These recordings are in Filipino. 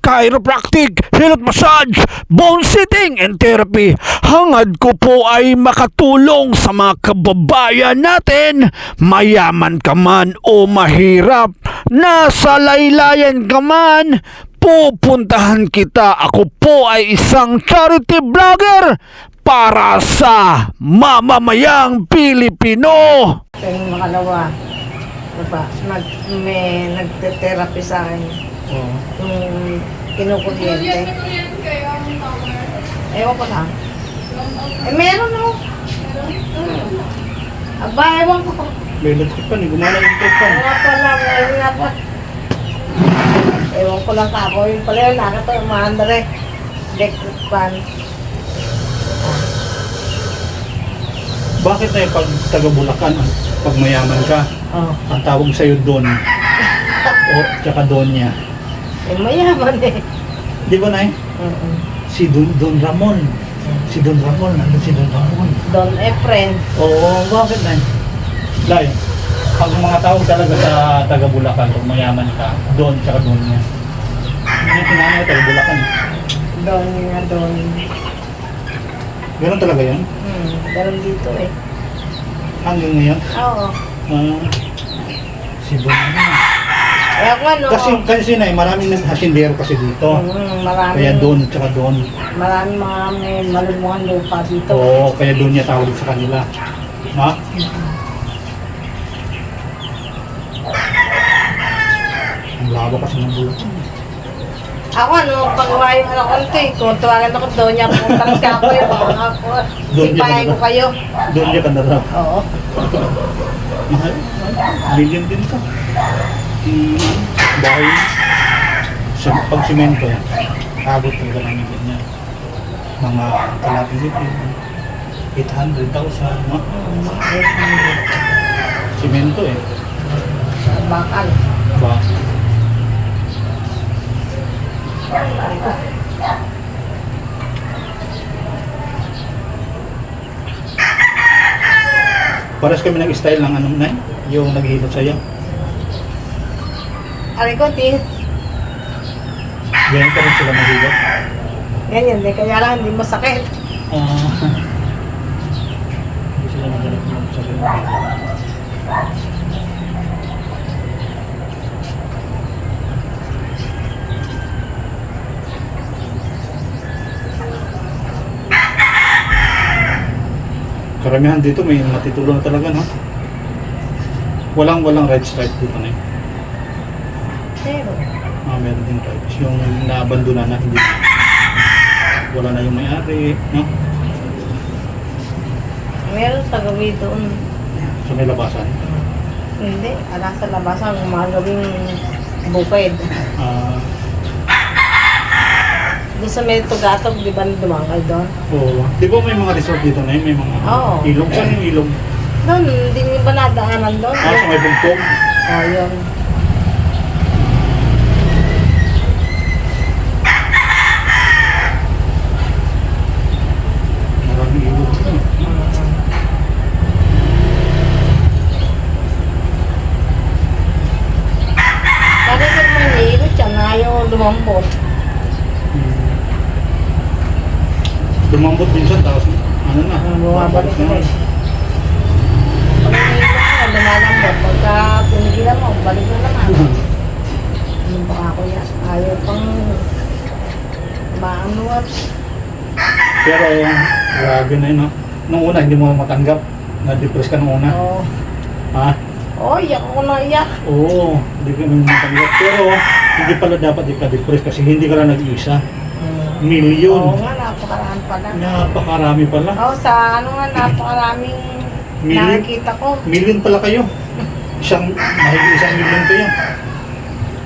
chiropractic, health massage, bone sitting and therapy. Hangad ko po ay makatulong sa mga kababayan natin, mayaman ka man o mahirap, nasa laylayan ka man, pupuntahan kita. Ako po ay isang charity vlogger para sa mamamayang Pilipino. Yung makalawa, may nagte-therapy sa akin. Yung kinukuryente. Ewan ko lang. Meron no? Aba, ewan ko. May electric pan, gumana yung electric pan. Ewan ko lang, meron nga pa. Ewan ko lang kako. Yung pala yun, nakata yung mga andre. Electric pan. Bakit na yung pag taga-Bulacan, pag mayaman ka, Oh. ang tawag sa'yo Don o tsaka Donya? Eh, mayaman eh. Di ba, Nay? Si Don Ramon. Si Don Ramon, nandun si Don Ramon. Don Efren. Oo, bakit, Nay? Dahil, pag mga tawag talaga sa taga-Bulacan, pag mayaman ka, Don tsaka Donya. Hindi kinanay taga-Bulacan. Don nga Don. Ganun talaga yun? Ganun dito eh. Hanggang ngayon? Oo. Si Don Ramon. Eh ako ano. Kasi Nay, maraming hasindero kasi dito. Marami. Kaya Don tsaka Don. Marami mga may malulungan lupa dito. Oo, kaya doon niya tawag sa kanila. Ha? Ang laba kasi ng Bulacan. Ako ano, pag may ano konti, kung tawagan ako doon niya, pumunta ka ako yung mga ako. Doon niya Sipahin ko ka kayo. Doon niya ka na raw. Oo. Mahal. Million din ka. Dahil sa pagsimento, abot talaga ng million niya. Mga kalapit 800,000, no? Simento eh. Bakal. Ba? Paras kami ng style ng anong Nay, yung naghihilot sa'yo. Aray ko, Ganyan ka rin sila maghilot. ganyan din, kaya lang hindi masakit. Hindi sila magalit mo sa ganyan. Karamihan dito may matitulo na talaga, no? Walang red stripe dito na yun. Pero, Meron din stripes. Yung naabandona na hindi. Wala na yung may-ari, no? meron tagawi doon. So may labasan. Hindi, ala sa labasan, mga gawing bukid. Doon sa may tugatog, di ba dumangkal doon? Oo. Di ba may mga resort dito na yun? May mga Oo. ilog. Saan yung ilog? Doon, hindi nyo ba nadaanan doon? Sa may bugtong. Oh, yun. Maraming ilog. Kaya kung manilot siya, na ayaw lumambot. Lumambot minsan, tapos ano na? Bumabalik na eh. Pag nanilot ka, lumalambot. Pagka pinigilan mo, balik na naman. Ano ba ako yan? Ayaw pang maano at Pero, grabe na yun, no? Nung una, hindi mo matanggap. Na-depress ka nung una. oh. Ha? Oh, iyak ako na iyak. Oo, hindi ka naman matanggap. Pero, hindi pala dapat ika-depress kasi hindi ka lang nag-iisa. Oo Milyon. nga, napakarami pala. Napakarami pala. Oo, sa ano nga, napakaraming Million? nakikita ko. Million pala kayo. Mahigit 1 million kayo.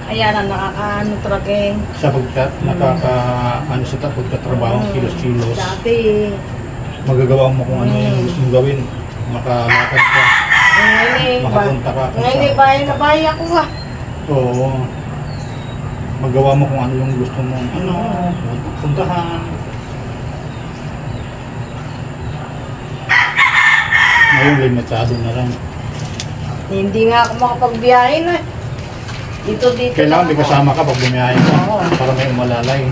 Kaya na nakakaano talaga eh. Sa ano sa pagkatrabaho, kilos-kilos. Dati, Magagawa mo kung ano yung gusto mong gawin. Makalakad ka. ngayon eh, Makapunta ka. ngayon eh, bahay na bahay ako ha. Oo. Magawa mo kung ano yung gusto mong puntahan. Ngayon, limitado na lang. Hindi nga ako makapagbiyahe na. Dito Kailangan lang may ako. kasama ka pag bumiyahe ka Oo. para may umalalay.